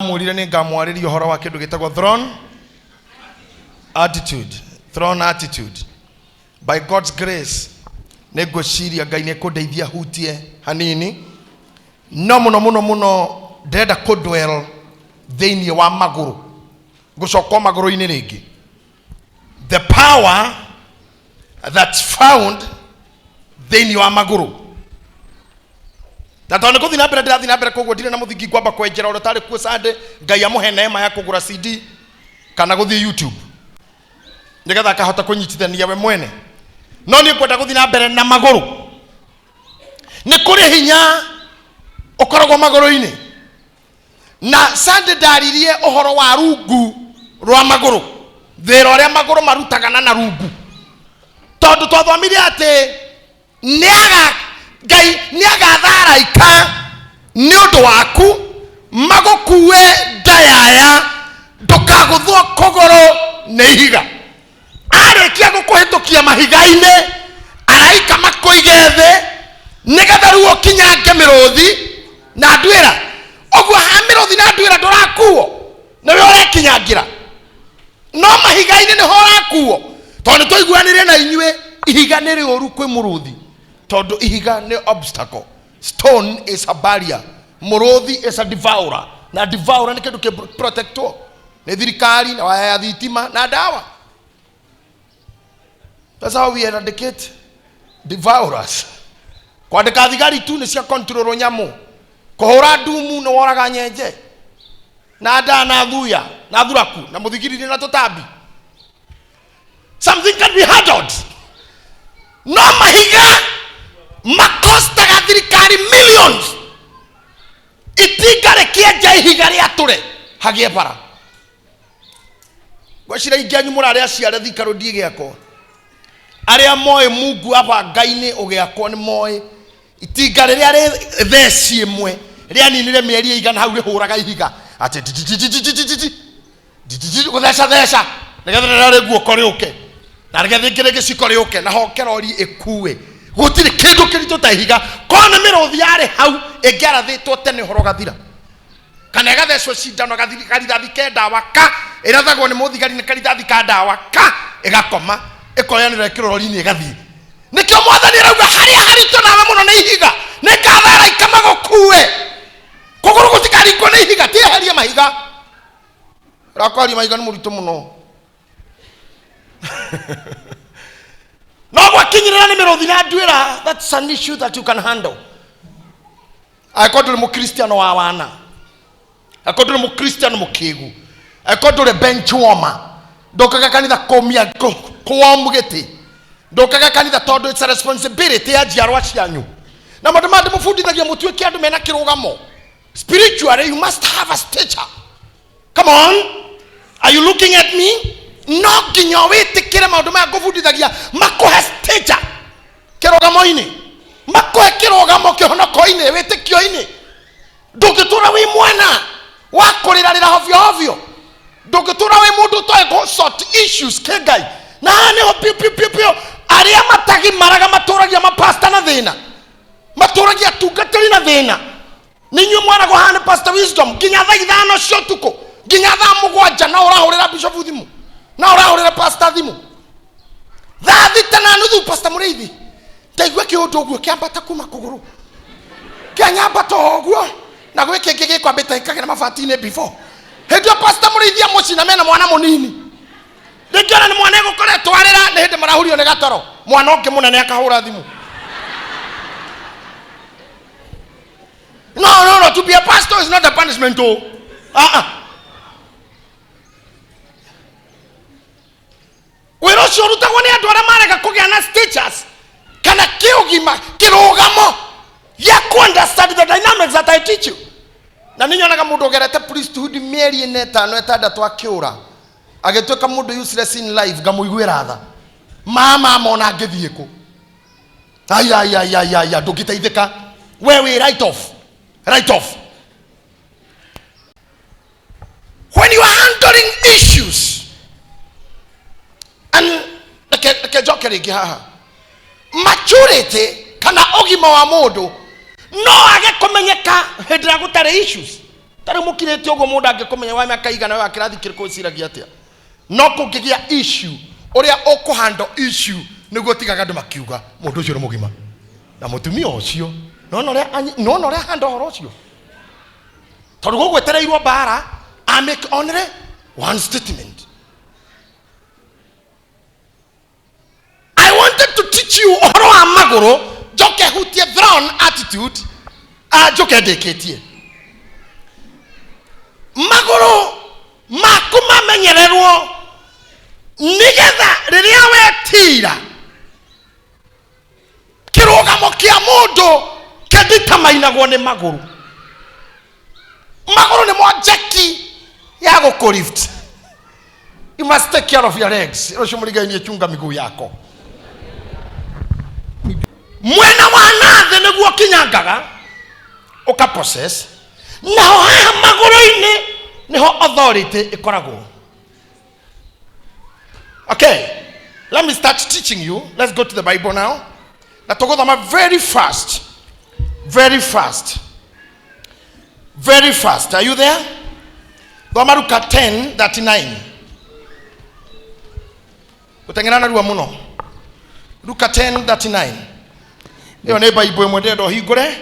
Mulire ni ngamwariri uhoro wa kindu gitagwo throne attitude. Throne attitude. By God's grace nego ciria Ngai ne kundeithia hutie hanini no muno ndenda kudwell thiini wa maguru gucokwa maguru ini ringi. The power that's found thiini wa maguru. Tatone kuthi na mbere koguo ndire na muthingi kwamba kwenjera uri tari ku Sunday Ngai amuhe neema ya kugura CD kana guthi YouTube nigetha akahota kunyitithania we mwene. No ni kwenda kuthi na mbere na maguru ni kuri hinya ukoragwo maguru-ini na Sunday ndaririe uhoro wa rungu rwa maguru thira uria maguru marutagana na rungu tondu twathomirie ati Ngai niagatharaika ni undu waku magukue ndayaya ndukaguthwo kuguru ni ihiga. Arikia gukuhitukia mahiga-ini araika makuige thi nigetha riu ukinyange miruthi na ndwira oguo ha miruthi na ndwira ndurakuo niwe urekinyangira no mahiga-ini niho urakuo tondu twaiguanirie na inyue ihiga ni riuru kwi muruthi tondu ihiga ni obstacle. Stone is a barrier. Muruthi is a devourer. Na devourer ni kindu ki protectwo ni thirikari na waya ya thitima na dawa. That's how we eradicate devourers. Kwandika thigari tu ni cia control nyamu. Kuhura ndumu no woraga nyenje na nda na thuya na thuraku na muthigiri na tutambi. Something can be handled. No mahiga makostaga thirikari millions itigare kienja ihiga ria ture hagie bara gwacira ingianyu murare aciare thikaro ndie giako aria moe Mungu aba Ngai-ini ugiakwo ni moe itigare ria ri theci imwe ria ninire mieri igana hau rihuraga ihiga ati gutheca nigetha ri guoko riuke na nigetha ngirege cikore uke na hokerori ikue gutire kindu kirito ta ihiga kona miruthi yari hau ingirathitwo tene horo gathira kana gathecwo cindano gathithathi kenda waka irathagwo ni muthigari ni karithathi ka ndawa ka igakoma ikoyanira kirorori-ini igathii nikio mwathani rauga haria harito nawe muno ni ihiga nikathara ikamagukue kuguru gutikarikwo ni ihiga tieherie mahiga rakwari mahiga ni muritu muno no gwakinyirira ni miruthi na ndwira. That's an issue that you can handle. Akodule mu Christian wa wana akodule mu Christian mukigu akodule bench warmer ndokaga kanitha komia kuomugete ndokaga kanitha tondu it's a responsibility ya jiarwa cianyu na maundu mandi mufundithagia mutuike andu mena kirugamo. Spiritually you must have a stature. Come on, are you looking at me? No ginya witikire maundu ma ngufundithagia makuhe stature kirugamo-ini makuhe kirugamo kihonoko-ini witikio-ini ndugitura wi mwana wa kurirarira hovyo ndugitura wi mundu toe go sort issues kengai na niho pio aria matagi maraga maturagia mapasta na thina maturagia tungatiri na thina ninyu mwana go hane pastor wisdom ginya thaa ithano cio tuko ginya thaa mugwanja na urahurira bishop thimu na urahurira pastor thimu thaa thita na nuthu pastor Muriithi ndaigua kiundu guo kiambata kuma kuguru kianyambata oguo na gwike ngige kwambita ikagera mabati-ini before hendio pastor Muriithi amucina mena mwana munini ndikira ni mwana gukoretwo arira ni hindi marahurio ni gatoro mwana ungi munene akahura thimu. No, to be a pastor is not a punishment. Wero shorutagwo ni andu aria marega kugia na stages kana kiugima kirugamo ya ku understand the dynamics that I teach you. Na ninyonaga mundu ugerete priesthood mieri 5-6 akiura agituika mundu useless in life ngamuiguira tha mama mona ngithie ku aya ndugiteithika we right off. When you are handling issues and maturity kana ogima wa mundu no age kumenyeka hindira gutare issues tari mukirete ugo mundu angikumenya wa miaka igana wa kirathi kiriko ciragia atia no kungigia issue uria ukuhandle issue niguo tigaga andu makiuga mundu ucio ni mugima na mutumia ucio no ria hando horo ucio tondu gugwetereirwo bara I make only one statement. I wanted to teach you ohoro wa maguru joke hutie throne attitude joke deketie maguru makuma menyererwo nigetha riria wetira kirugamo kia mundu keditamainagwo ni maguru ni mwajeki ya gukurift. You must take care of your legs. Roshumuligainie chunga miguu yako. Mwena wa nathe niguo kinyangaga ukapossess naho haha maguru-ini niho authority ikoragwo. Okay, let me start teaching you. Let's go to the Bible now. Natogothama very fast. Are you there? Thoma Luka 10:39. Utengana ruwa muno. Luka 10:39. Iyo ne Bible imwe ndo hingure.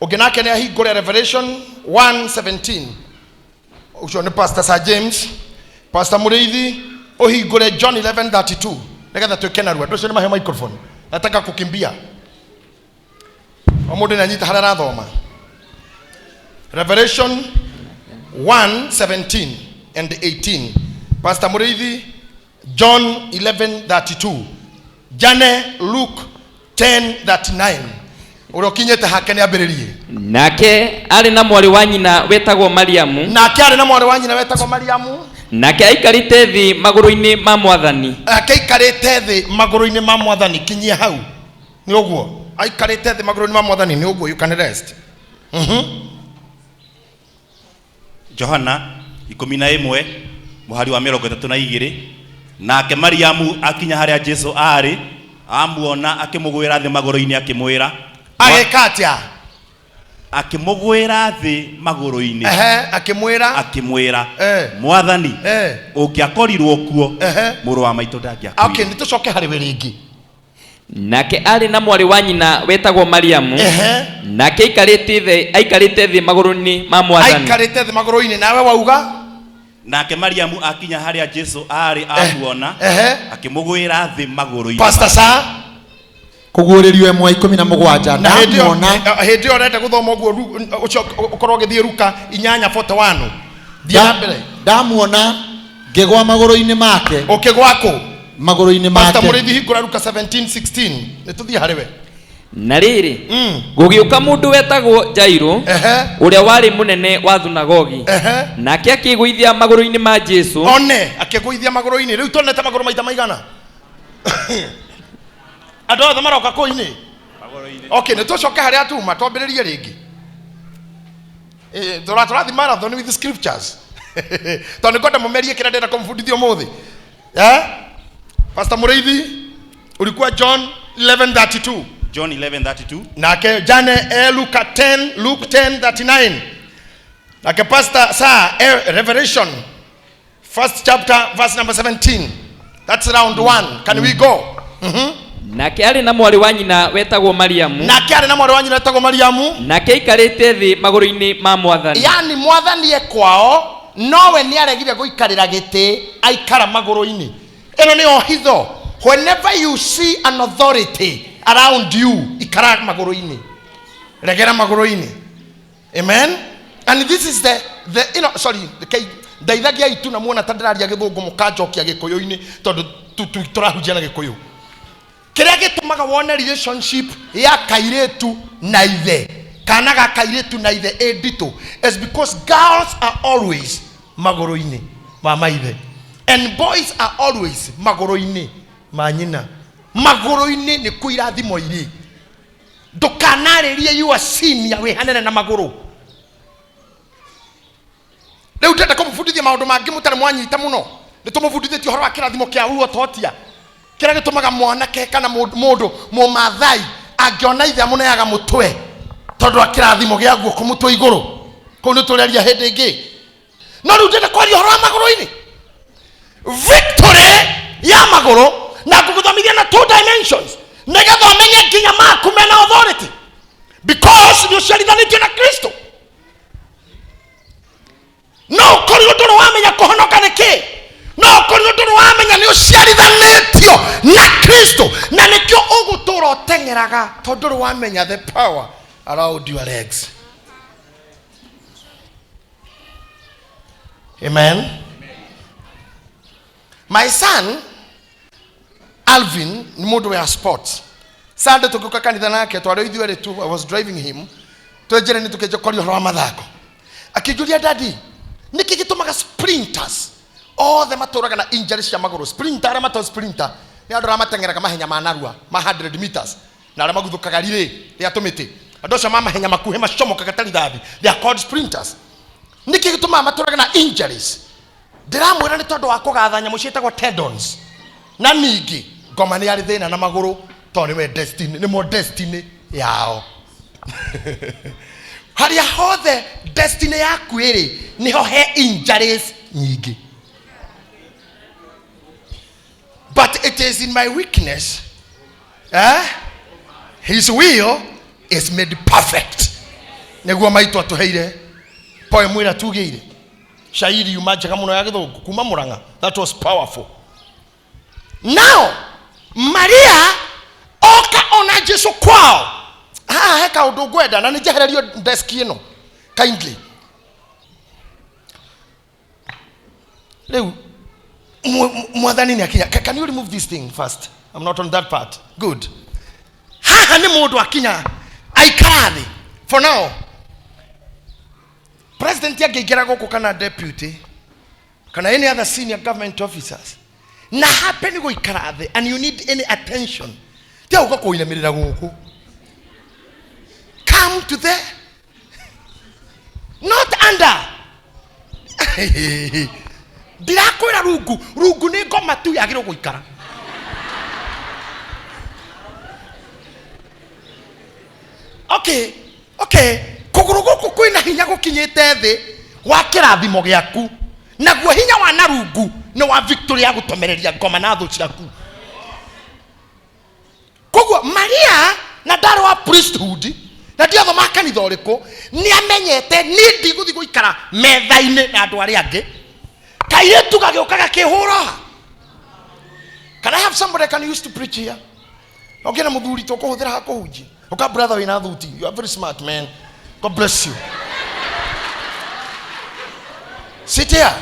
Uginake ne hingure Revelation 1:17. Ucio ni Pastor Sir James, Pastor Mureithi, uhingure John 11:32. Negetha twekena ruwa. Ndocio ni mahe microphone. Nataka kukimbia. Omundu nanyita harara thoma. Revelation 1:17 and 18. Pastor Mureithi, John 11:32. Jane Luke 10:39. Urokinyete hakene abiririe. Nake ari na mwari wa nyina wetagwo Mariamu. Nake aikarite thi maguru-ini ma Mwathani. Kinyia hau. Ni uguo. Aikarite thi maguru-ini ma Mwathani ni uguo. You can rest. Johana 11 muhari wa 32. Nake Mariamu akinya haria Jesu ari amuona akimugwira thi maguru-ini akimwira agekatia akimugwira thi maguru-ini akimwira Mwathani ukiakorirwo kuo muru wa maitu ndagiakuire. Okay, nitucoke hari wiringi. Nake ari na mwari wa nyina wetagwo Mariamu. Nake aikarite thi maguru-ini ma Mwathani. Nawe wauga nake Mariamu akinya haria Jesu ari amuona akimugwira thi maguru-ini. Pastor Sa kuguririo emwe 17 na hindi orete guthoma uguo ukorwo githie Luka 8:41. Ndamuona ngegwa maguru-ini make. Ukigwako maguru-ini make. Pastor Mureithi hingura Luka 17:16. Nituthie hariwe. Na riri gugiuka mundu wetagwo Jairo uria wari munene wa thunagogi. Nake akiguithia maguru-ini ma Jesu. Akiguithia maguru-ini. Riu tonete maguru maita maigana. Ando othe maroka kuini. Okay, nitucoke haria tuma twambiririe ringi. Turathi marathon with the scriptures. Tondu ngoda mumerie kira ndenda kumfundithia umuthi. Pastor Mureithi ulikuwa John 11:32. John 11:32. Nake Jane Luke 10:39. Nake Pastor Sa Revelation 1st chapter verse number 17. That's round 1. Can we go? Nake ari na mwari wa nyina wetagwo Mariamu. Nake aikarite thi maguru-ini ma Mwathani. Yani Mwathani ekwao nowe ni aregire guikarira giti aikara maguru-ini. Eno ni ohitho. Whenever you see an authority around you, ikara maguru-ini. Regera maguru-ini. Amen. And this is the ndaithagia itu na muona tandiraria githungu mukanjokia gikuyu-ini tondu turahujia na gikuyu. Kiria gitumaga wone relationship ya kairetu na ithe kana ga kairetu na ithe edito is because girls are always maguru-ini ma maithe and boys are always maguru-ini ma nyina. Maguru-ini ni kuirathimo iri ndukanaririe you are senior we hanene na maguru. Leo tata kumfundithia maundu mangi mutare mwanyita muno nitumufundithitio horo wa kirathimo kia uo totia kira gitumaga mwanake kana mundu mumathai angiona ithe amuneaga mutwe tondu akirathimo gia guoko mutwe iguru Kono tuleria hende ingi. No riu ndenda kwaria horo wa maguru-ini. Victory ya maguru na kukuthomithia na 2 dimensions. Nigetha umenye nginya maku mena authority. Because ni uciarithanĩtio na Kristo. No kori ndoro wamenya kuhonoka nĩkĩ. No kori ndoro wamenya ni uciarithanĩtio na Kristo. Na nikio ũgũtũra ũteng'eraga tondũ ndoro wamenya the power around your legs. Amen. My son Alvin ni mundu wa sports. Sunday tukuka kanitha nake twari ithuere tu, I was driving him. Twejere ni tukeje kori horo wa mathako. Akijulia daddy, niki gitumaga sprinters all the maturaga na injuries cia maguru. Sprinter ara mato sprinter ni andu ramatengeraga mahenya manarua ma 100 meters na ara maguthukaga rire ya tumiti. Andu cia mahenya makuhe macomokaga tari dathi. They are called sprinters. Niki gituma maturaga na injuries. Ndiramwira ni tondu wa kugatha nyamu cietagwo tendons. Na ningi ngoma ni ari thina na maguru to ni we destiny ni mo destiny yao. Haria hothe destiny yaku iri niho he injuries nyingi. But it is in my weakness his will is made perfect. Neguo maitu atuheire poem ira tugeire shairi yumajaga muno ya githungu kuma Murang'a. That was powerful. Now Maria oka ona Jesu kwao. Heka undu gwenda na nijehererio desk ino kindly. Leo mwathani ni akinya. Can you remove this thing first? I'm not on that part. Good. Haha ni mundu akinya aikarathi. For now president yageigera guku kana deputy kana any other senior government officers na happen go ikarathi and you need any attention. Tia uko kuinamirira guku. Come to the not under. Ndirakwira rungu ni ngoma tu yagiro guikara. Okay. Kuguru guku kwina hinya gukinyite thi wa kirathimo giaku. Naguo hinya wa narungu ni wa victory ya gutomereria ngoma na thu ciaku. Koguo Maria na ndaro wa priesthood na ndiatho makanitha uriku ni amenyete ni ndiguthi guikara metha-ini na andu ari angi. Kairetu gagiukaga kihura. Can I have somebody can used to preach here? Okay, na muthuri to kuhuthira ha kuhunji. Okay, brother wina thuti. You are very smart, man. God bless you. Sit here.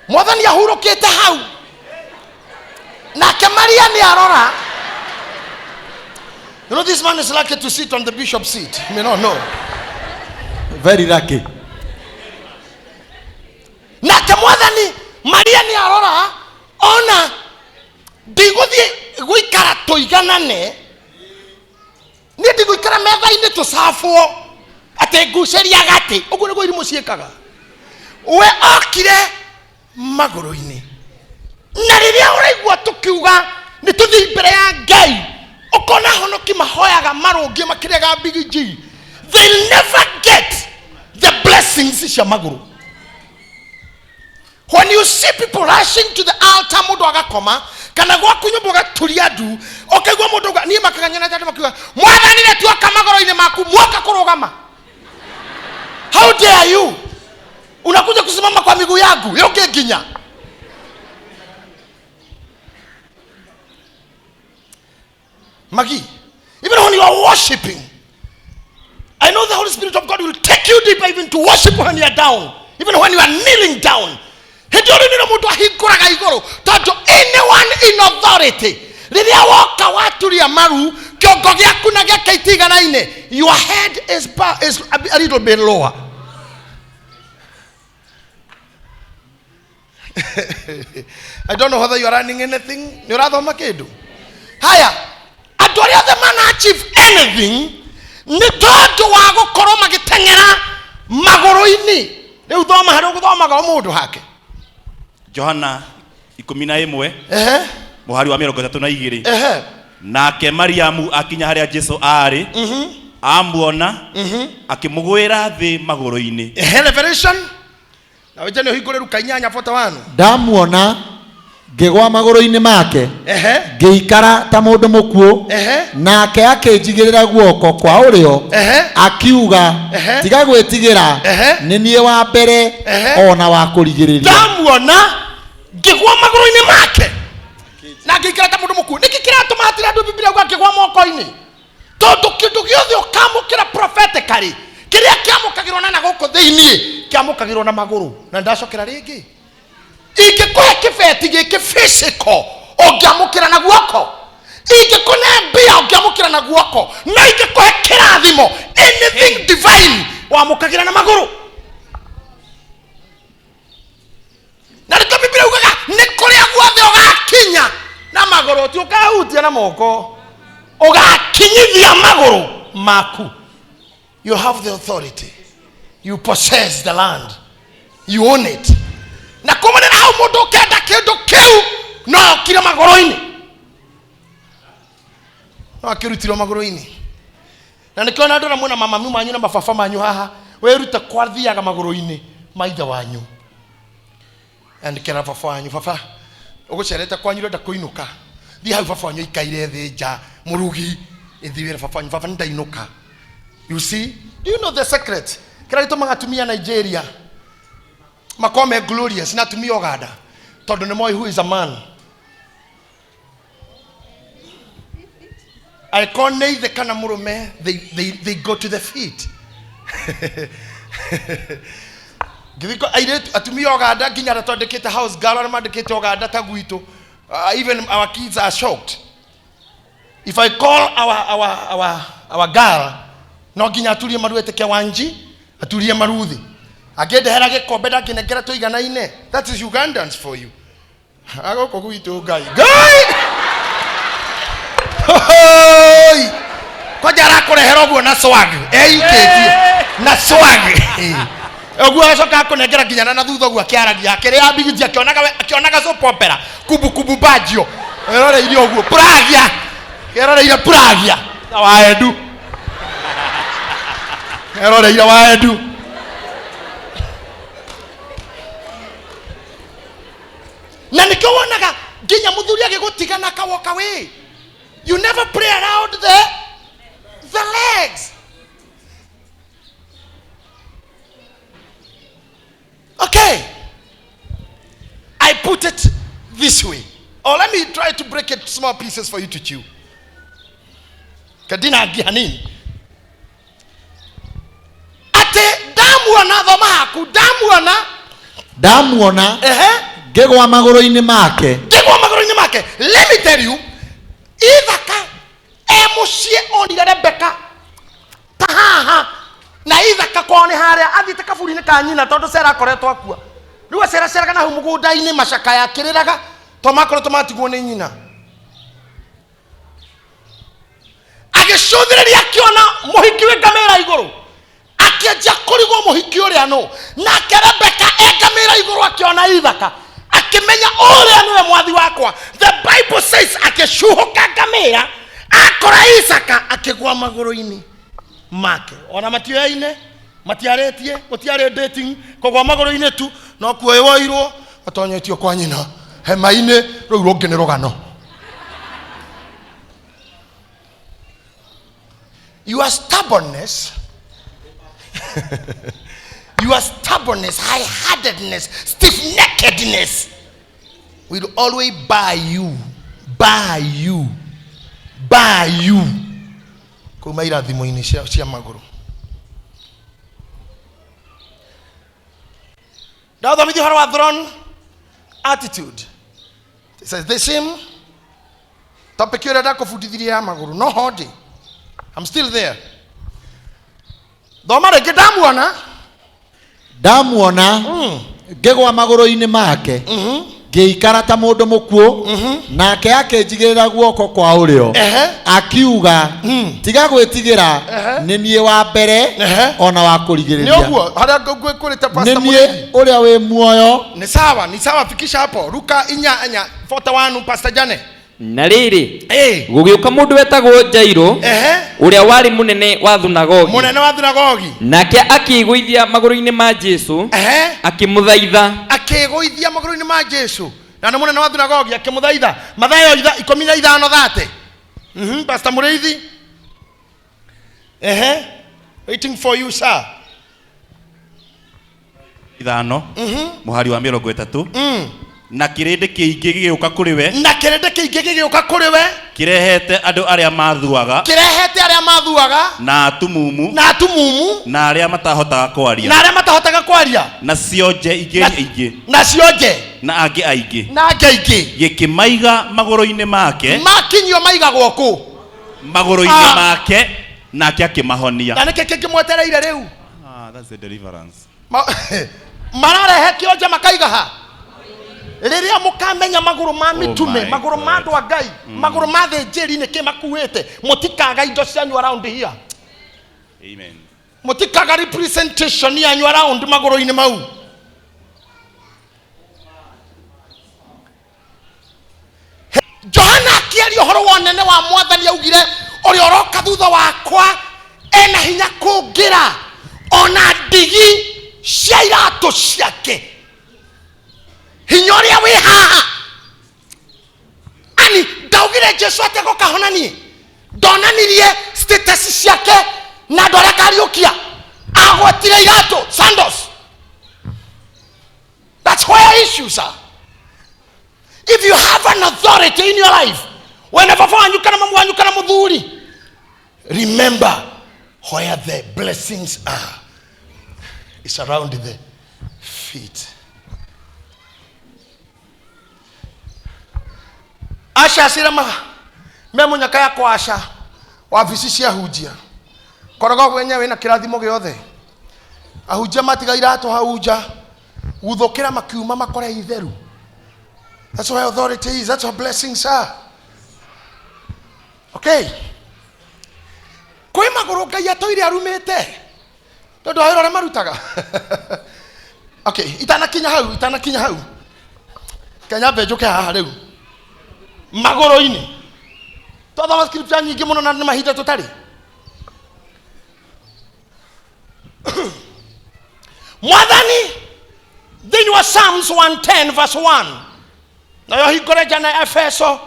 Mwathani yahurukite hau. Na Maria ni arora. You know this man is lucky to sit on the bishop's seat. You may not know. Very lucky. Na Mwathani Maria ni arora ona ndiguthi guikara tuiganane. Ni ndiguikara metha-ini tusafwo ate nguceria gati. Uguo niguo irimu ciekaga. We okire maguru-ini. Na riria uraigua tukiuga ni tuthi mbere ya Ngai. Ukona honoki mahoyaga marungi makiriaga bigiji. They'll never get the blessings cia maguru. When you see people rushing to the altar mundu agakoma kana gwaku nyumba gaturia ndu okaigua mundu ni makaganyana tatu makiuga Mwathani ni tuoka magoro-ini maku mwoka kurugama. How dare you? Unakuja kusimama kwa miguu yangu yoke ginya. Magi, even when you are worshiping, I know the Holy Spirit of God will take you deeper even to worship when you are down, even when you are kneeling down. Anyone in authority, your head is a little bit lower. I don't know whether you are running anything. You're rather makedu. Haya, adoria the man achieve anything. Ni dodo wago koroma gitengera magoro-ini. Leo thoma haro guthoma ga mundu hake. Johana 11 muhari wa 32 nake Mariamu akinya haria Jesu ari amuona akimugwira thi maguru-ini. Revelation na wejani higore rukanyanya 41. Ndamuona ngegwa maguru-ini make ngiikara ta mundu mukuo nake akinjigirira guoko kwa urio akiuga tiga gwitigira ni nie wa mbere ona wa kurigiriria. Ndamuona ngegwa maguru-ini make na ngiikara ta mundu mukuo niki kiratuma hatira ndu Biblia gwa ngegwa moko-ini tondu kindu giothe ukamukira prophetically kiria kiamukagirwo na guku thiini kiamukagirwo na maguru na ndacokera ringi ingikuhe kibeti giki physical ongiamukira na guoko ingikune mbia ongiamukira na guoko na ingikuhe kirathimo anything divine wamukagira na maguru na riko Biblia ugaga ni kuria guothe ugakinya na maguru ti ukahutia na moko ugakinyithia maguru maku. You have the authority. You possess the land. You own it. Na kumana na mundu kenda kindu kiu no kire magoro-ini. No akirutiro magoro-ini. Na nikiona ndona muna mama manyu na mafafa manyu haha weruta kwathiaga magoro-ini maitha wanyu. And kera fafa wanyu fafa ugucerete kwanyu renda kuinuka. Thi hau fafa wanyu ikaire thi nja murugi ithiwira fafa wanyu fafa ndainuka. You see? Do you know the secret? Kiraito magatumia Nigeria. Makome glorious na tumia Uganda. Todo nemoi who is a man. I call the kana murume they go to the feet. Giviko airetu atumia Uganda ginya ratondekete house girl na mandekete Uganda taguito. Even our kids are shocked. If I call our girl no ginya aturie maruete ke wanji aturie maruthi agende hera gikombe ndakinengera tuigana ine. That is Ugandans for you. Agoko guito gai hoi kwa jara kurehera oguo na swag eiketie na swag oguo acoka kunengera ginya na thutha oguo akiaragia kire ambigithia akionaga soap opera kubu bajio eroreire oguo pragia eroreire pragia waedu eroreire waedu. Na nikiwonaga ginya muthuri agigutiga na kawoka we. You never pray around the legs. Okay, I put it this way, or let me try to break it small pieces for you to chew. Kadina gihanini ndamuona ngegwa maguru-ini make. Let me tell you, ithaka emucie onire Rebeka tahaha na ithaka kwone haria athite kaburi-ini ka nyina tondu Sera akoretwo akua. Riu Sera kana hu mugunda-ini macaka yakiriraga tomakoro tomatigwo ni nyina agicũthĩrĩria akiona muhiki we ngamĩra igũrũ akianjia kũrigwo muhiki ũrĩa no nake Rebeka engamĩra igũrũ akiona ithaka akimenya ũrĩa nĩwe mwathi wakwa. The Bible says akĩcuhũka ngamĩra akora Isaka akĩgwa magũrũ-ini make. Ona matioyaine matiarĩtie gũtiarĩ dating kũgwa magũrũ-ini tu no kuoywo atonyetio kwa nyina hema-inĩ rũu rũngĩ nĩ rũgano. Your stubbornness, high-heartedness, stiff-neckedness will always buy you. Kuma irathimo-ini cia maguru. Now the video wa throne attitude. It says the same topic here that kufundithiria maguru no hodi. I'm still there. Domare ndamuona ngegwa maguru-ini make ngiikara ta mundu mukuo nake akinjigirira guoko kwa urio akiuga tiga gwitigira ni nie wa mbere ona wa kurigiriria. Ni oguo haria ngwĩkũrĩte pastor Mulevi ni uria we muoyo. Ni sawa fikisha hapo Luka 4:41 Pastor Jane na riri gugiuka mundu wetagwo Jairo uria wari munene wa thunagogi nake akiguithia maguru-ini ma Jesu akimuthaitha maguru-ini ma Jesu na nĩ munene wa thunagogi akimuthaitha Mathayo 15:30 Pastor Mureithi waiting for you sir ithano muhari wa 30 na kirende kiingi gigiuka kuri we kirehete andu aria mathuaga na atumumu na aria matahotaga kwaria na cionje ingi na angi aingi gikimaiga maguru-ini make makinyio maigagwo ku maguru-ini make nake akimahonia na niki kingimwetereire riu that's the deliverance mararehe kionje makaiga ha riria mukamenya maguru ma mitume maguru ma andu a Ngai maguru ma thinjiri niki makuite mutikaga indo cianyu around here amen mutikaga representation yanyu around maguru-ini mau Johana akiaria uhoro wonene wa mwathani augire uri oroka thutha wakwa ena hinya kungira ona ndigi cia iratu ciake hinya uria wi haha ani ndaugire Jesu atego kahonanie ndonanirie status ciake na ndore kariukia agwetire iratu sandals that's where issues are. If you have an authority in your life, whenever you can muthuri, remember where the blessings are. It's around the feet. Asha sirama memo nyaka yako Asha wavisi cia hujia korogo wenyewe na kirathimo giothe ahujia matiga iratu hauja guthukira makiuma makore itheru. That's where authority is. That's where blessings are. Okay. Kwe maguru Ngai atoire arumete. Tondu ahero re marutaga. Okay, itanakinya hau. Kenya bejuke haha riu. Maguru-ini. Totha scripture nyingi muno na ni mahinda tutari. Mwathani then was Psalms 110 verse 1. Na yo hikoreja na Efeso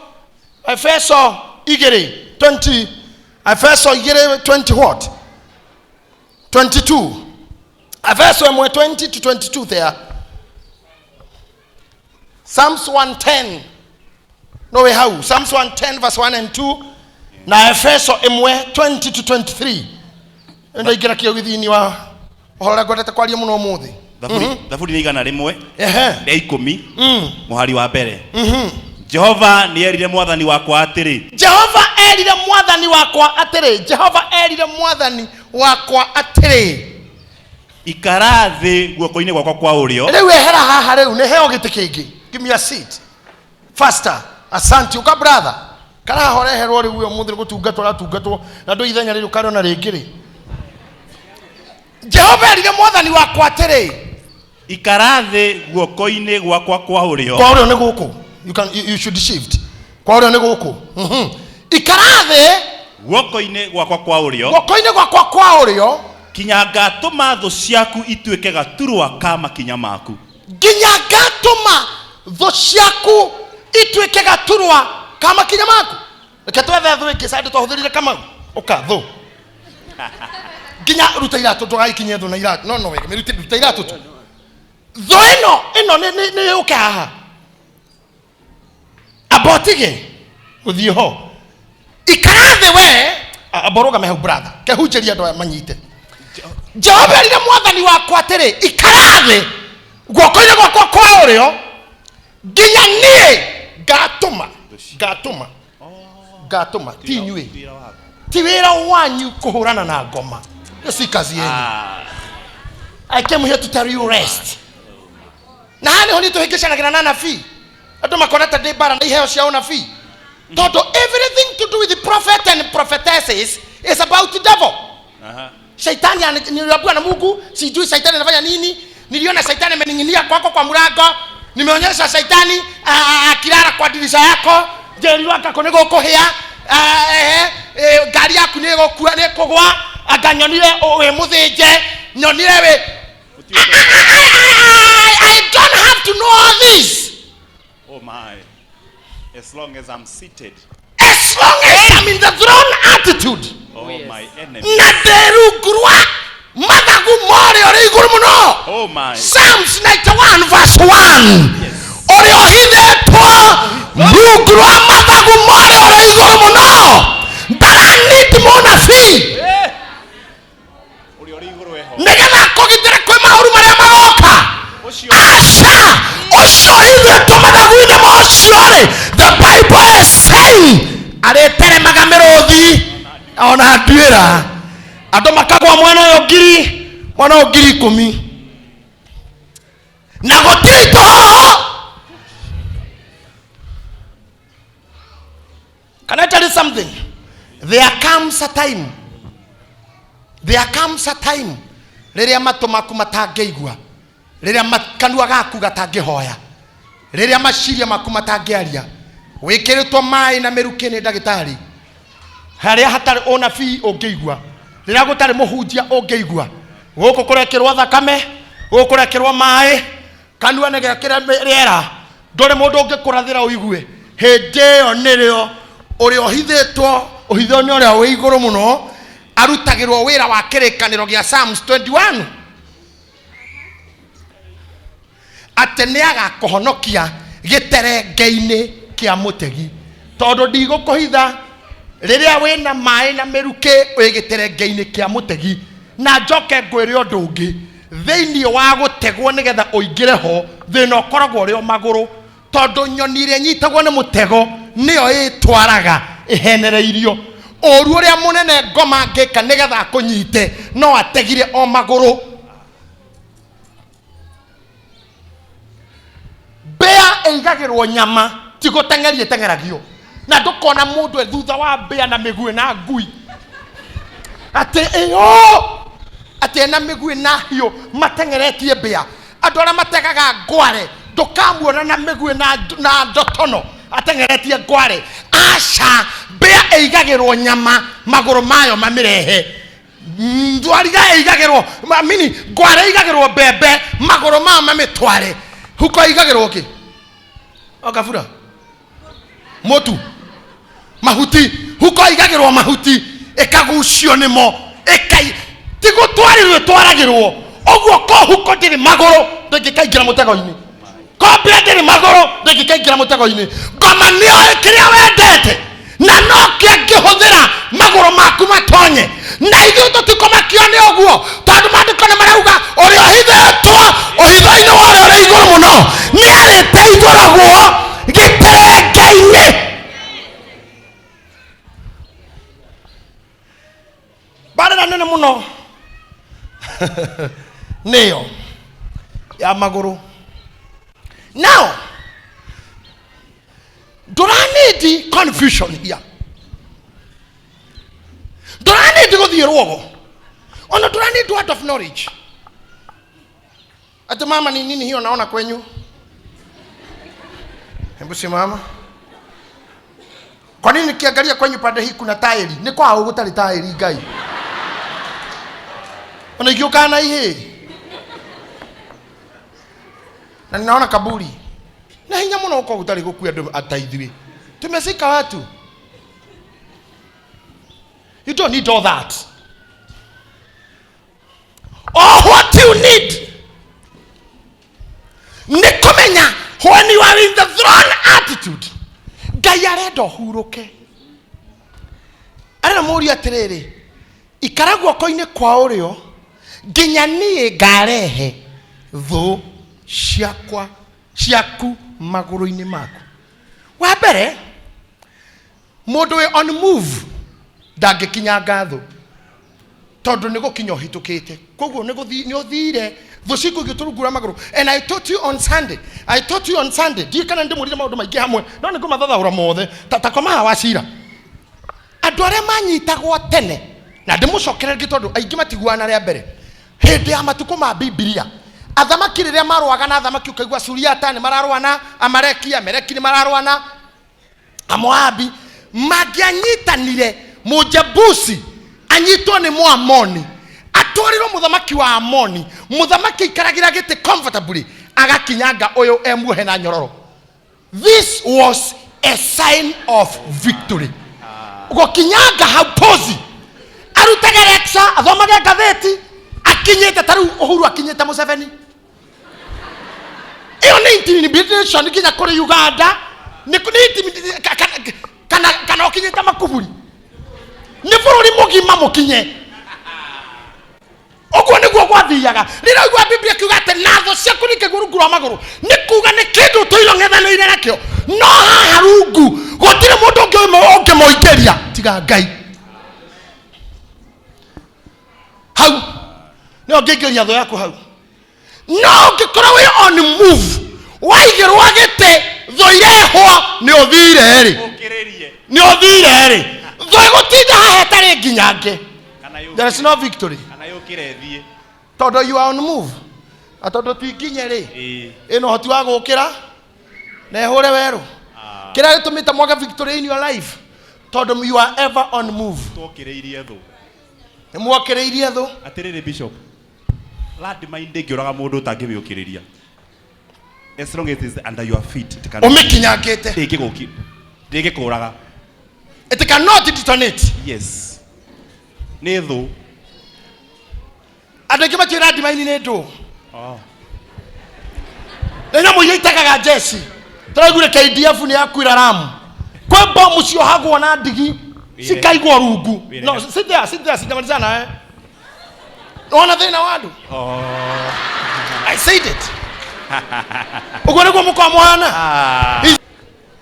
20 what 22 Efeso 20 to 22 there. Psalms 110 no way how Psalms 110 verse 1 and 2 na Efeso 20 to 23 ndo igira kio githini wa hora gwetete kwaria muno muthi Thaburi ni igana rimwe ya 10 muhari wa mbere Jehova ni erire mwathani wakwa atiri ikara thi guoko-ini gwakwa kwa urio riu ehera haha riu ni heo giti kingi give me a seat faster asante uka brother kara horeherwo riu uyo muthiri gutungatwo na ndo ithenya riu karo na ringiri Jehova erire mwathani wakwa atiri ikara thi guoko-ini gwakwa kwa urio kwa urio ni guku you should shift kwa urio ni guku ikara thi guoko-ini gwakwa kwa urio kinya ngatuma thu ciaku ituike gaturwa ka makinya maku nginya ngatuma thu ciaku ituike gaturwa ka makinya maku reke twethe thu ingi side twahuthirire kama uka thu nginya ruta iratu ndugaikinye thu na iratu no wega ruta iratu tu thu ino ni uke haha abotige uthie ho ikara thi we aboroga mehu brother ke hujeria ndo manyite Jehova erire mwathani wakwa atiri ikara thi guoko-ini gwakwa kwa urio nginya nie ngatuma ti wira wanyu kuhurana na ngoma si kazi yenu I came here to tell you rest na hani honi tuhigicanagira na nabii andu makoneta ndi bara na iheo cia nabii tondu everything to do with the prophet and prophetesses is about the devil. Shaitani niliambiwa na Mungu sijui shaitani anafanya nini. Niliona shaitani ameninginia kwako kwa mlango, nimeonyesha shaitani akilala kwa dirisha yako, jeri waka ko nego kuhia ngari yaku nego kua ne kugwa aganyonire we muthinje nyonire we I don't have to know all this. Oh my. As long as I'm seated. As long as I'm in the throne attitude. Oh yes. My enemy. Oh my. Psalms 91 verse 1. Yes. The Bible is saying aretere magamerothi ona duira adomakagwa mwana yo giri 10 na gotirito. Can I tell you something? There comes a time riria matumaku matangeigua, riria makanua gaku gatangihoya, riria maciria maku matangiaria, wikiritwo mai na miruki ni ndagitari, haria hatari ona fi ungeigua, riria gutari muhunjia ungeigua, guku kurekirwo thakame, guku kurekirwo mai, kanua ne gekira riera, ndore mundu ungikurathira uigue, hindi yo nirio uri ohithitwo uhitho ni uria wi iguru muno arutagirwo wira wa kirikaniro gia Psalms 21 atene agakohonokia giterengeini kia mutegi tondu ndigukuhitha riria wina mai na miruke wi giterengeini kia mutegi na njoke ngwire undu ungi thiini wa gutegwo nigetha uingire ho thina ukoragwo ri o maguru tondu nyoni iria nyitagwo ni mutego niyo itwaraga ihenereirio oru uria munene ngoma ngika nigetha kunyite no ategire o maguru. Bea eigagirwo nyama tigotengerie tengeragio na ndukona mundu thutha wa bea na migui na ngui ate ate na migui na hiyo matengeretie bea andu aria mategaga ngware ndukamuona na migui na ndotono atengeretie ngware. Asha bea eigagirwo nyama maguru mayo mamirehe ndwariga eigagirwo mini ngware eigagirwo bebe maguru mayo mamitware huko eigagirwo ki ogafura motu mahuti huko eigagirwo mahuti ekagucio nimo ekai tigutwarirwe twaragirwo ogwo ko huko ndiri maguru ndingikaingira mutego-ini Kobe ndiri maguru ndingikaingira mutego-ini ngoma nio ikiria wendete na no kiangihuthira maguru maku matonye na ithuĩ tũtikomakio nĩ ũguo tondũ maandĩko nĩ marauga ũrĩa ũhithĩtwo ũhitho-inĩ wa ũrĩa ũrĩ igũrũ mũno nĩ arĩteithũragwo gĩtĩrĩnga-inĩ. Barĩra nene mũno nĩyo ya maguru. Now do I need confusion here? Do I need to go to your rogo? Or do I need word of knowledge? Ati mama ni nini hiyo naona kwenyu? Hebu simama. Kwa nini nikiangalia kwenyu pande hii kuna tairi? Ni kwa au gutari tairi ngai? Unaigioka na hii. Na ninaona kaburi. Na hinya muno uko gutari gukuya ataithwe. Tumesika watu. You don't need all that. All what you need ni kumenya when you are in the throne attitude. Gayaredo huruke. Ara muri atiriri. Ikaragwo koine kwa urio nginya nie ngarehe thu ciaku maguru-ini maku. Wa mbere mundu we on move ndangikinya ngatho tondu ni gukinya hitukite koguo ni uthire thuciku giturungura maguru. And I taught you on Sunday ndikana ndimurire maundu maingi hamwe no ni ngumathathaura mothe takoma wacira andu aria manyitagwo tene na ndimucokerergi tondu aingi matiguana ria mbere hindi ya matuko ma Biblia athamaki riria marwaga na athamaki ukaigua Suriata ni mararwana Amaleki ni mararwana Amoabi magianyitanire Mujebusi anyitwo ni Muamoni atwarirwo muthamaki wa Amoni muthamaki ikaragira gite comfortably agakinyanga uyu emuhe na nyororo. This was a sign of victory. Gokinyanga haupozi arutaga lecture athomaga gatheti akinyete taru Uhuru akinyete Museveni. Iyo ni intimidation kinya kuri Uganda ni kana okinyete Makuburi ni bururi mugima mukinye ogwo niguo gwathiaga rira igwa Biblia kiuga ati natho cia kunike guruguru amaguru ni kuga ni kindu tuilo ng'ethanire nakio no haha rungu gutire mundu ungi moikeria tiga Ngai hau no ngigeria tho yaku hau no ngikora we on move waigirwo agite tho irehwo ni uthire ri ni uthire ri tho gutinda hahetare nginyange. There is no victory. Todo you are on move. Atodo tuikinye ri ino hoti wa gukira na ehure weru kira gitumite mwaga victory in your life. Todo you are ever on move. Tokiriirie thu ni mwakiriirie thu atiriri bishop landmine ndingioraga mundu utangiwiukiriria as long as it is under your feet it can umikinyangite ndingikuraga it cannot detonate. Yes ni thu andũ aingĩ matwĩra ndima-inĩ nĩ ndũ nĩ nyamũ iria itagaga jeshi tũraiguire KDF nĩ yakuĩra Ramu kwĩ bomu ciohagwo na ndigi cikaigwo rungu no sitamalizana ona thĩna wa andũ I said it ũguo nĩguo mũkorwo mũhana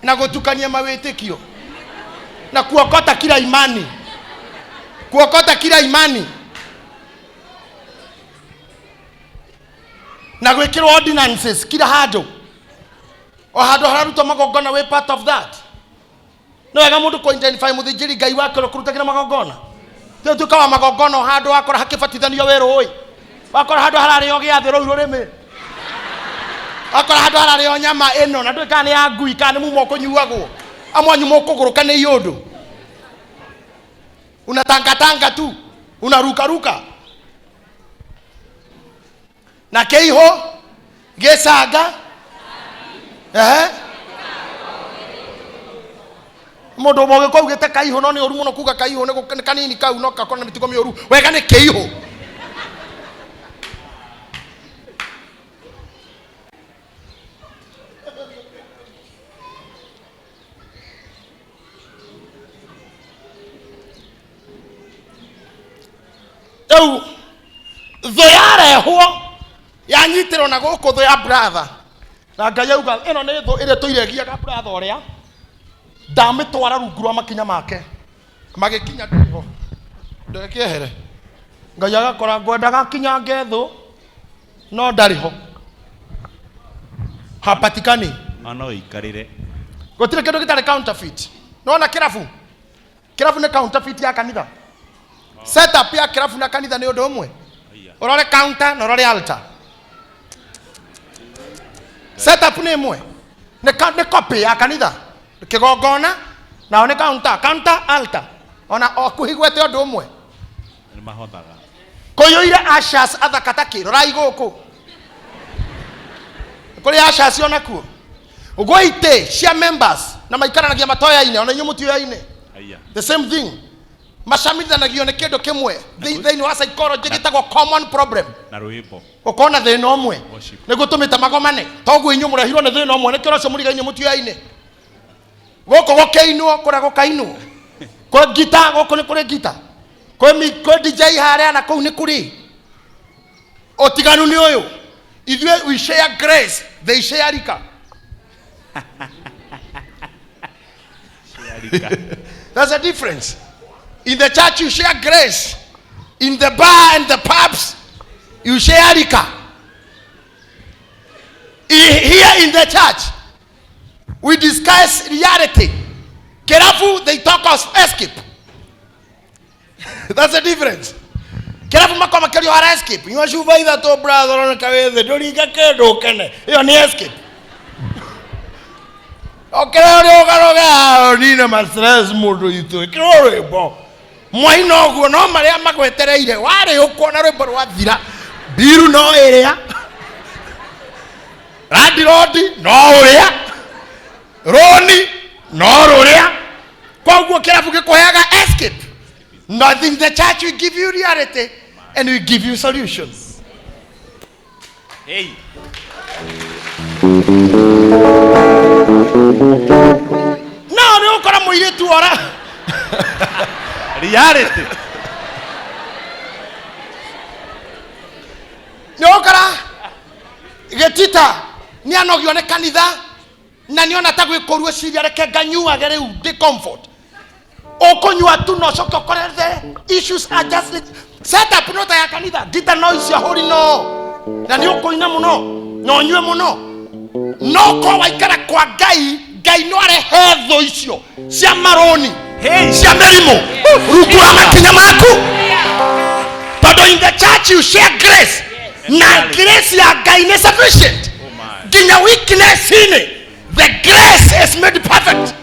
na gũtukania mawĩtĩkio na kuokota kila imani na gwikirwo ordinances kila handu o handu hararuta magongona we part of that. No wega mundu ko identify muthijiri Ngai wake kurutagira magongona te tukawa magongona handu wakora hakibatithanio weru oi wakora handu harari o giathi ro rurimi wakora handu harari o nyama ino na ndui kana ya ngui kana mumo kunyuagwo amwanyu mokuguruka ni yundu unatanga tu unaruka na keiho gesaga mundu moge ko ugete kaiho no ni oru muno kuga kaiho ne kanini kau no kakona mitigo mioru wega ne keiho eu thoyarehwo yanyitirwo na guku tho ya brother na Ngai auga ino ni tho ire tuiregiaga brother uria ndamitwara rungu rwa makinya make magikinya ndiho ndekiehere Ngai agakora ngwendaga kinya ngetho no ndariho hapatikani ano ikarire gotire kindu gitare counterfeit no na kirafu ni counterfeit ya kanitha setup ya kirafu na kanitha ni undu umwe urore counter na urore altar setup ni imwe ni copy ya kanitha kigongona na one counter altar ona okuhigwete undu umwe ni mahothaga koyoire ashas athakataki rorai guku kuri ashas ona kuo ugoite cia members na maikaranagia matoya-ine ona nyumu tuya-ine the same thing macamithanagio nĩ kĩndũ kĩmwe thĩinĩ wa psychology gĩtagwo common problem na rwĩmbo ũkona thĩna ũmwe nĩguo tũmĩte magomane toguo inyuĩ mũrehirwo nĩ thĩna ũmwe nĩkĩo ũcio mũrigaine mũtioya-inĩ gũkũ gũkĩinwo kũrĩa gũkainwo kwĩ ngita gũkũ nĩ kũrĩ ngita kwĩ DJ harĩa na kũu nĩ kũrĩ ũtiganu nĩ ũyũ ithuĩ we share grace they share rika there's a difference. In the church you share grace. In the bar and the pubs you share liquor. Here in the church we discuss reality. Careful, they talk of escape. That's the difference. Careful, makoma keri hara escape. You want to buy that to brother on kaweze. Don't you get kedo kene. You need escape. okere ogaroga nina mastress mundu itu ikiro bo mwaino guo no maria magwetereire wari ukona rwimbo rwathira biru no iria Randirodi no uria Roni no ruria koguo kirabu gikuheaga escape. Nothing. The church will give you reality and will give you solutions. Hey. No, no, ukora muiritu ora. Reality. No, ukora Gitita ni anogio ne kanitha na niona ta gwikorwo ciria reke nganyua gere the comfort. Okonyua tu no soko korere issues are just set up no ta ya kanitha Gita no isia hori no na ni okoina muno no nywe muno no ko waikara kwa Ngai no are hetho icio cia maroni cia merimo rukura makinya maku todo in the church you share grace na grace ya Ngai is sufficient ginya weakness in the grace is made perfect.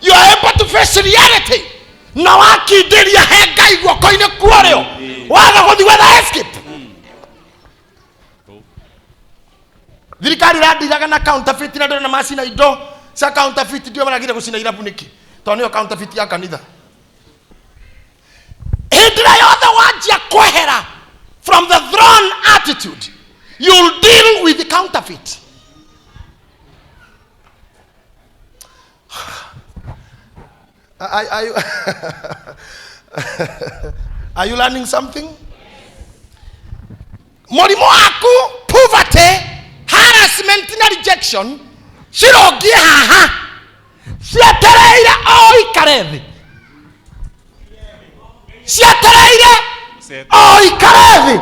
You are able to face reality. Na wakidiria he Ngai guoko-ini kuorio waga guthi wetha escape. Thirikari radiraga na counterfeit na ndona na macina indo cia counterfeit ndio maragire gucina irabu niki to niyo counterfeit ya kanitha. Hindira yothe wanjia kwehera from the throne attitude, you'll deal with the counterfeit. Are you learning something? Morimo aku poverty, harassment na rejection shirogie haha siatereire oikarethi siatereire oikarethi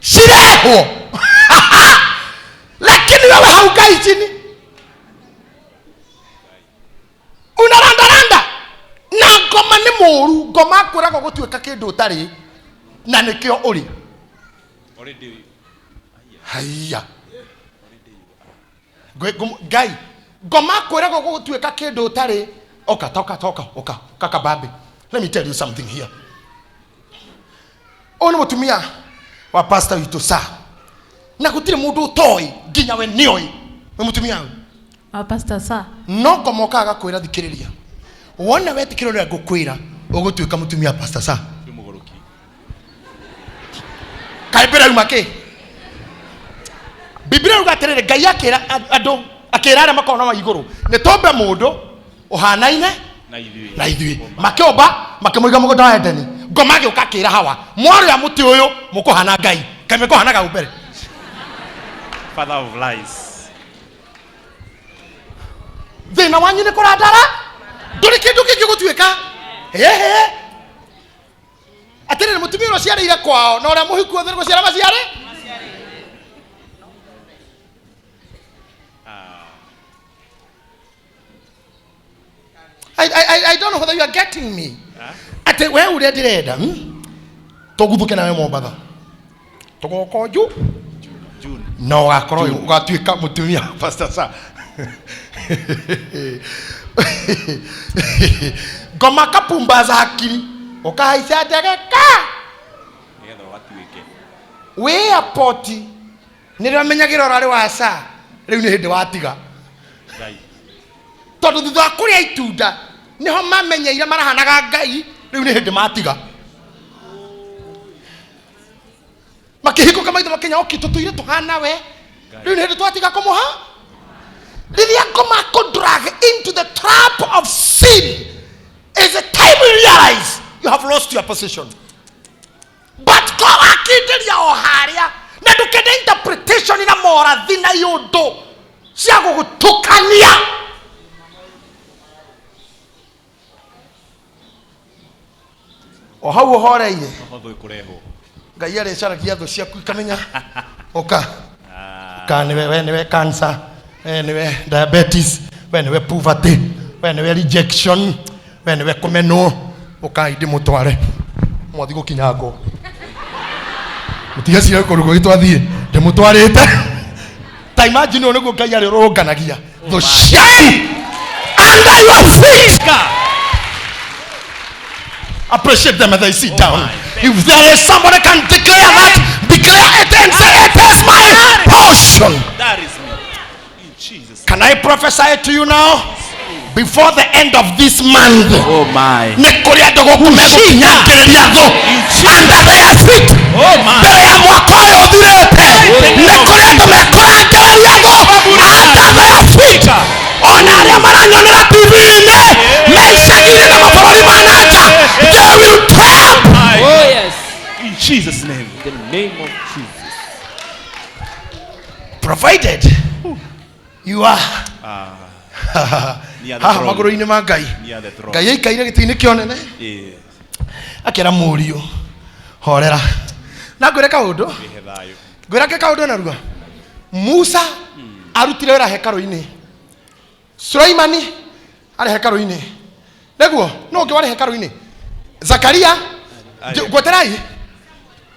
shireho lakini wewe haukai chini unarandaranda na ngoma ni muru ngoma kwira go gutuika kindu utari na nikio uri haya Ngai ngoma kwira go gutuika kindu utari oka kakabambe. Let me tell you something here. Ono mutumia wa pastor witu sa na gutire mundu utoi nginya we nioi we mutumia wa pastor sa no ngomoka agakwira thikiriria wona wetikirore ngukwira ugutuika mutumia pastor sa Mugoroki kaibira umake Biblia ugaterere Ngai akira andu akira ara makona wa iguru ni tombe mundu uhanaine na ithui makiomba makimuiga mugoda wa Edeni ngoma gioka kira hawa mwari ya muti uyu mukuhana Ngai kameko hanaga ubere father of lies. Thina wanyu ni kurandara nduri kindu kingi gutuika hehe atere mutumia ro ciare ire kwao na ora muhiku othe guciara maciare I don't know whether you are getting me. Ate we uri direda toguthuke nawe Mombatha tugoko June no akoro ugatuika mutumia pastor sa ngoma kapumbaza hakiri ukahaica ndege ka Nigetha watuike we apoti nire menyagiro rari wa sa riu ni hindi watiga Ngai tondu thutha kuria itunda niho mamenyeire marahanaga Ngai riu ni hindi matiga makihiko kama itho makenya okitutuire tuhana we riu ni hindi twatiga kumuha riria ngoma ko drag into the trap of sin is the time you realize you have lost your position. But God akidiria o haria na ndukende interpretation ina morathi na yundu cia gugutukania o hau uhoreire hotho ikureho Ngai arecaragia thu ciaku ikamenya oka ka niwe cancer niwe diabetes niwe poverty niwe rejection niwe kumeno oka indi mutware mwathi gukinya ngo mutiga cia kurugo itwathie ndimutwarite ta imagine one go Ngai ari runganagia those shame under your feet. Appreciate them as they sit down. If there is somebody can declare that, declare it and say, it is my portion. That is me. In Jesus. Can I prophesy to you now? Before the end of this month, oh my, under their feet, oh my, under their feet. Onaria maranyonera TV-inĩ mecagire na mabũrũri ma nanja, they will tremble. Oh yes, in Jesus name. In the name of Jesus. Provided you are magũrũ-inĩ ma Ngai. Ngai aikaire gĩtĩ-inĩ kĩa ũnene akĩra mũriũ horera. Na ngwĩre kaũndũ, ngwĩra kaũndũ narua. Musa arutire wĩra hekarũ-inĩ, Sulaimani arĩ hekarũ-inĩ. Neguo no ũngĩ warĩ hekarũ-inĩ. Zakaria, gweterai,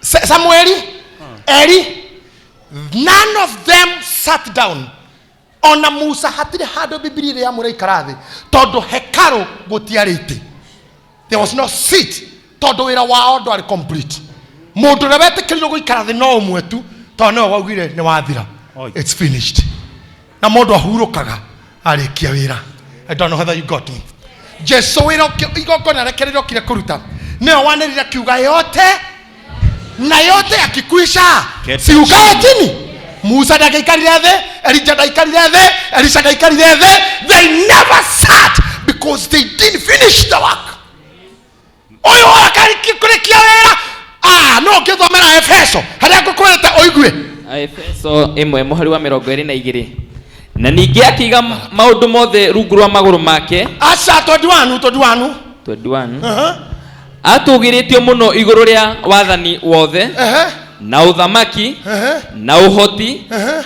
Samueli, Eli, none of them sat down. Ona Musa hatirĩ handũ Bibilia ya mũrĩ ikarathi tondũ hekarũ gũtiarĩte. There was no seat tondũ wĩra wao ndwarĩ complete. Mũndũ ũrĩa wetĩkĩrirwo gũikara thĩ no ũmwe tu tondũ nĩwe waugire nĩ wathira. It's finished. Na mũndũ ahurũkaga arĩkia wĩra. I don't know whether you got me. Jesu wĩra igongona rekererio kile kũruta nĩwe wanĩrire kiuga yote na yote akikwisha si ukae chini. Musa ndagĩikarire thĩ, Elijah ndaikarire thĩ, Elisha ndaikarire thĩ. They never sat because they didn't finish the work. Oyo akarikia wĩra no ngĩthomera Efeso harĩa ngũkwĩrĩte ũigue. Efeso 1:22 na ningĩ akiga maũndũ mothe rungu rwa magũrũ make. Aca 21 atũgĩrĩtio mũno igũrũ rĩa wathani wothe na ũthamaki na ũhoti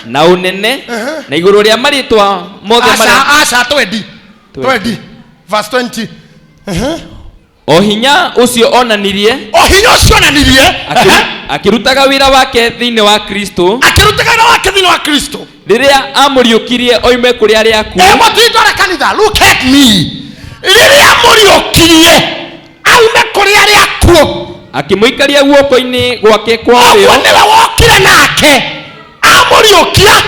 na ũnene na igũrũ rĩa marĩtwa mothe marĩa. Aca 20 verse 20. O hinya ũcio onanirie akirutaga wĩra wake thĩinĩ wa Kristo rĩrĩa amũriũkirie oime kũrĩ arĩa akuũ. Look at me. Rĩrĩa amũriũkirie aume kũrĩ arĩa akuũ akĩmũikaria guoko-inĩ gwake kwa ũrĩo. Nĩwe wokire nake amũriũkia.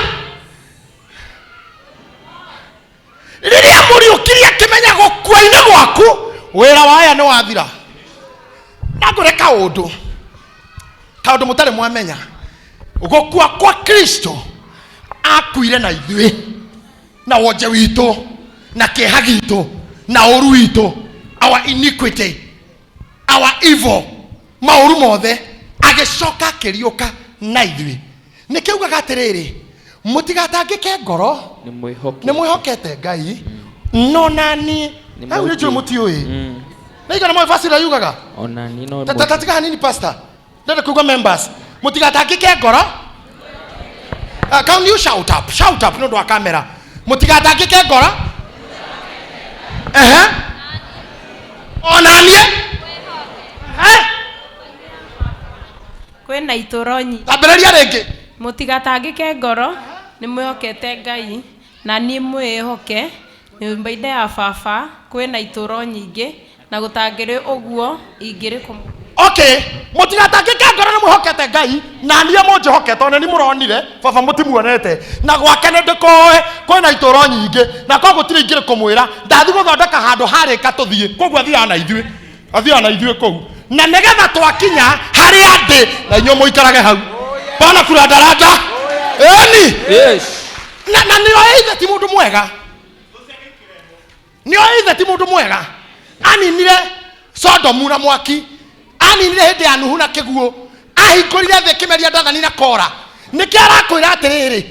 Rĩrĩa amũriũkirie akĩmenya gũkua-inĩ gwaku wĩra wa aya nĩ wathira. Na ngũre kaũndũ mũtarĩ mwamenya. Gũkua kwa Kristo akuire na ithuĩ na wonje witũ na kĩeha gitũ na ũru witũ, our iniquity, our evil, maũru mothe, agĩcoka akĩriũka na ithuĩ. Nĩkĩugaga atĩrĩrĩ, mũtigatangĩke ngoro, nĩ mwĩhokete Ngai no nani hau nĩ njũĩ mũtiũĩ. Naigana mwe fasira yugaga onani no tatiga hanini pastor ndenda kuga members mũtigatangĩke ngoro. Can you shout up nĩ ũndũ wa kamera. Mũtigatangĩke ngoro. Onanie kwĩna itũro nyingĩ. Tambĩrĩria rĩngĩ. Mũtigatangĩke ngoro, nĩ mwĩhokete Ngai na niĩ mwĩhoke nyũmba-inĩ ya baba kwĩna itũro nyingĩ na gũtangĩrĩ ũguo ingĩrĩ kũmũ. Okay, mũtigatangĩke ngoro nĩ mwĩhokete Ngai na niĩ mũnjĩhokete ona nĩ mũronire baba mũtimuonete na gwake nĩ ndĩkoe kwĩna itũro nyingĩ na koguo gũtirĩ ingĩrĩ kũmwĩra ndathi gũthondeka handũ harĩka tũthiĩ. Koguo athiaga na ithuĩ kũu na nĩgetha twakinya harĩa ndĩ na inyuĩ mũikarage hau. Bana kura daraja. Yes. Na nĩoĩ ithe ti mũndũ mwega. Nĩoĩ ithe ti mũndũ mwega. Aninire Sodomu na mwaki. Aninire hĩndĩ ya Nuhu na kĩguũ. Ahingũrire thĩ kĩmeria Dathani na Kora. Nĩkĩ arakwĩra atĩrĩrĩ,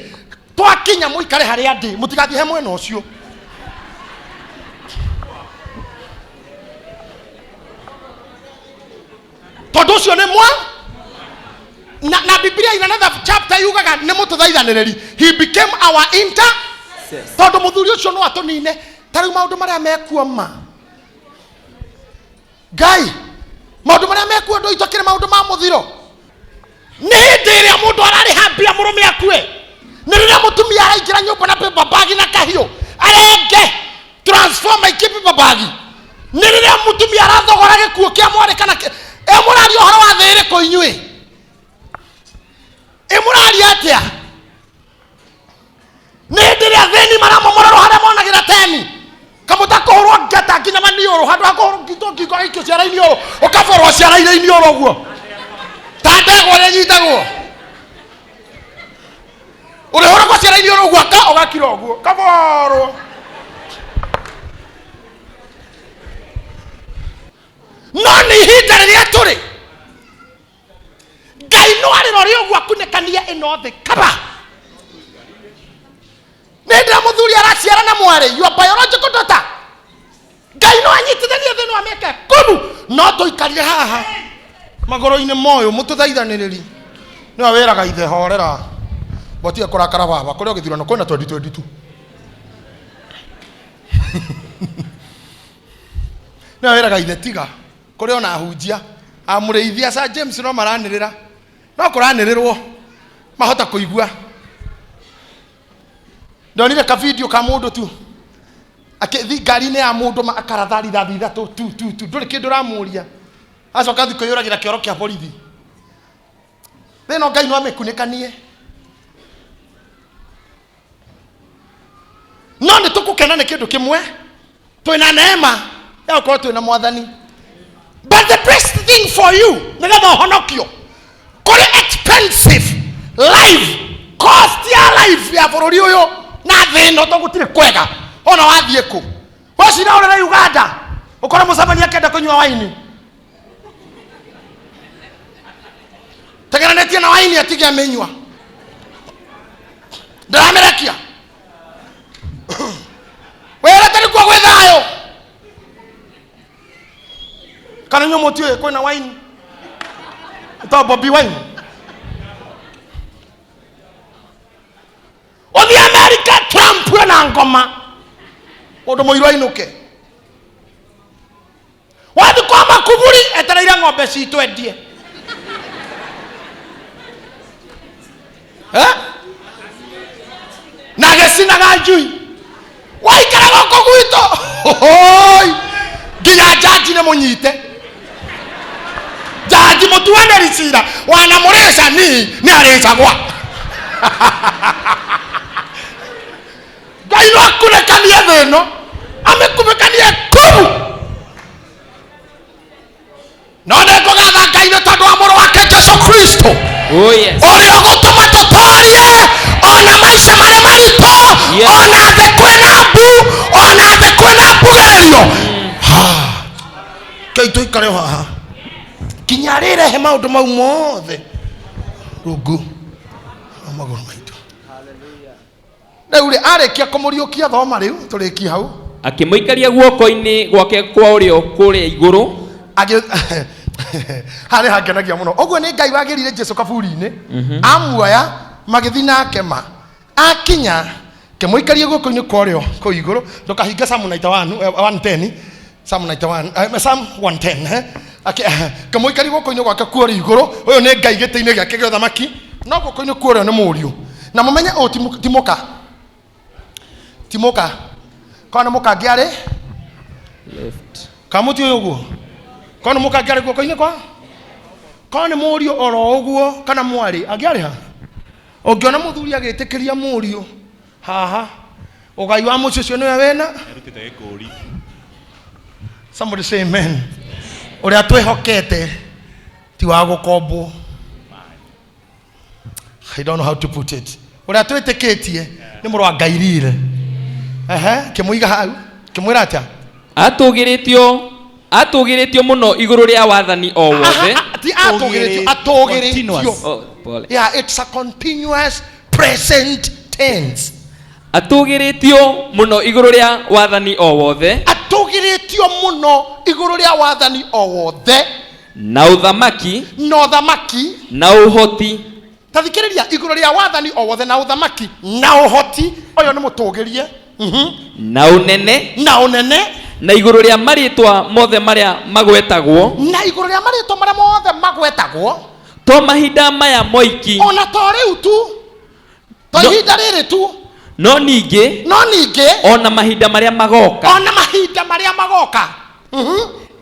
twakinya mũikare harĩa ndĩ, mũtigathiĩ he mwena ũcio. Tondũ ũcio nĩ na Biblia in another chapter yugaga nĩ mũtũthaithanĩrĩri. He became our tondũ mũthuri ũcio no atũnine. Tarĩu maũndũ marĩa mekuo Ngai, maũndũ marĩa mekuo ndũ itokire maũndũ ma mũthiro. Nĩ hĩndĩ ĩrĩa mũndũ ararĩha mbia mũrũme akue. Nĩ rĩrĩa mũtumia araingĩra nyũmba na paper bag na kahiũ. babagi nirire mutumia arathogora gikuo kia mwari kana emurari horo wa thire ko inyui emurari atia nindire theni maramomororo hare monagira teni kamuta kohoro ngata kinya mani oro handu hakohoro ngito ngiko ikyo ciara ini oro okaforwo ciara ini oro guo tandego re nyitagwo uri horo kwa ciara ini oro guo ka ogakira guo kaforwo noni hita riria turi ngai no ari rori guo kunekania ino the kaba nendra muthuri araciara na mwari your biological daughter ngai no anyitithania thini wa meke kumu no tuikarire haha magoro-ini moyo mututhaithaniriri niwe wiraga ithe horera botie kurakara baba kuria githurano kwina 2022 niwe wiraga ithe tiga kuria ona hunjia amurithia Sir James no maranirira no kuranirirwo mahota kuigua ndonire ka video ka mundu tu akithi ngari-ini ya mundu akarathari thathi thatu tu nduri kindu ramuria acoka thiko yuragira kioro kia borithi thino ngai no amekunikanie no ni tukukena ni kindu kimwe twina neema ya gukorwo twina mwathani but the best thing for you nigetha uhonokio kuri expensive life cost ya life ya bururi uyu na thino to gutire kwega ona wathie ku wacira uri na Uganda ukora mucamania kenda kunywa waini tegeranetie na waini atige amenywa ndaramerekia wera tari kwa gwethayo kana nyomo tie kwina waini to Bobby wine othi America Trump na ngoma odo moiro inuke wathi kwa makuburi etereire ng'ombe citu endie na gesinaga njui waikara goko gwito oi nginya jaji ne munyite jaji mutuane ricira wana muresha ni arecagwa ngai no akunekania thino amekumekania kumu no nekugatha ngai ni tondu wa muru wake Jesu Kristo uria gutuma tutorie ona maisha maria marito ona the kwina mbu ona the kwina mbugerio kai tuikare haha kinya rirehe maundu mau mothe rungu amaguru maitu Daudi arekia kumuriukia thoma riu turikia hau akimuikaria guoko-ini gwake kwa urio kuria iguru hari hakenagia muno oguo ni ngai wagirire Jesu kaburi-ini amuoya magithi nake ma akinya kemuikaria guoko-ini kwa urio ku iguru ndukahinga Psalm 110 Psalm 110 kemuikaria guoko-ini gwake kwa urio iguru uyu ni ngai giti-ini giake gya thamaki no guoko-ini kwa urio ni muriu na mumenye o timoka kana mukangi ari left kamuti uyu guo kana mukangi ari guoko-ini kwa kana muriu oro uguo kana mwari angiari ha ungiona muthuri agitikiria muriu haha ugai wa mucio cio niwe wena erutite gikuri somebody say amen uria twihokete ti wa gukombo I don't know how to put it uria twitikitie ni muru wa ngairire kimuiga hau kimwira atia atugiritio muno iguru ria wathani o wothe ti atugiritio yeah it's a continuous present tense atugiritio muno iguru ria wathani o wothe na uthamaki na uhoti tathikiriria iguru ria wathani o wothe na uthamaki na uhoti oyo ni mutugirie na unene na iguru ria maritwa mothe maria magwetagwo to mahinda maya moiki ona to riu tu to ihinda riri tu no ninge ona mahinda maria magoka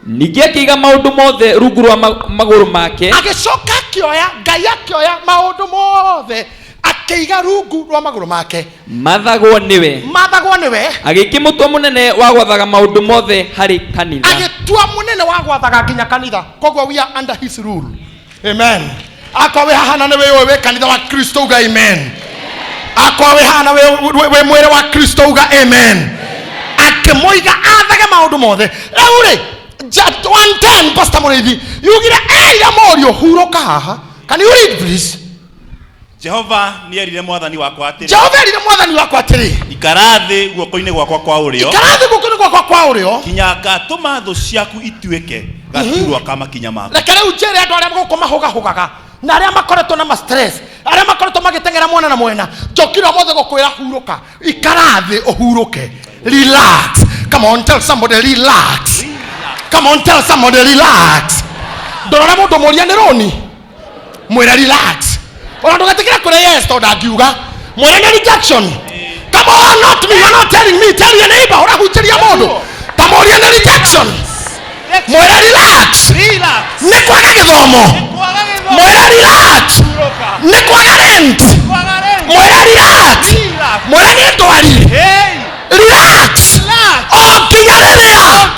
ninge akiga maundu mothe rungu rwa maguru make agicoka akioya Ngai akioya maundu mothe akiga rungu rwa maguru make mathagwo niwe agikimutwa munene wa gwathaga maundu mothe hari kanitha agitua munene wa gwathaga nginya kanitha kogwo we are under his rule. Amen. Akawe hana ne we kanitha wa Kristo uga amen. Akawe hana we mwere wa Kristo uga amen. Akemoiga athage maundu mothe eure just 110 Pastor Mureithi yugira eira morio huroka haha. Can you read please? Jehova nierire mwathani wakwa atiri ikarathi guoko-ini gwakwa kwa urio kinya ngatuma thu ciaku ituike gaturwa kama kinya mako reke riu njere andu aria guku mahugahugaga na aria makoretwo na stress aria makoretwo magitengera mwena na mwena njokira mothe gukwira huruka ikarathi uhuruke relax. Come on, tell somebody relax. Come on, tell somebody relax. Ndorora mundu muria ni roni mwira relax. Ona ndugatikira kure yes to ndagiuga mwira ni rejection. Come on, not me, you're not telling me, tell your neighbor ora huchiria mundu tamoria ni rejection. Mwira relax. Ni kwaga githomo. Mwira relax. Ni kwaga rent. Mwira relax. Mwira ni ndwari. Relax. Okinya riria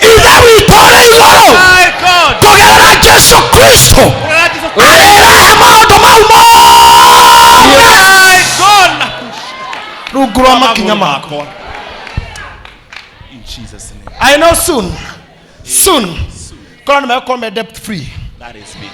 ithe witũ ũrĩ igũrũ kũgerera Jesu Kristo arĩrehe maũndũ mau mothe rungu rwa makinya makwa. I know soon korwo nĩmegũkorwo me debt free. That is me.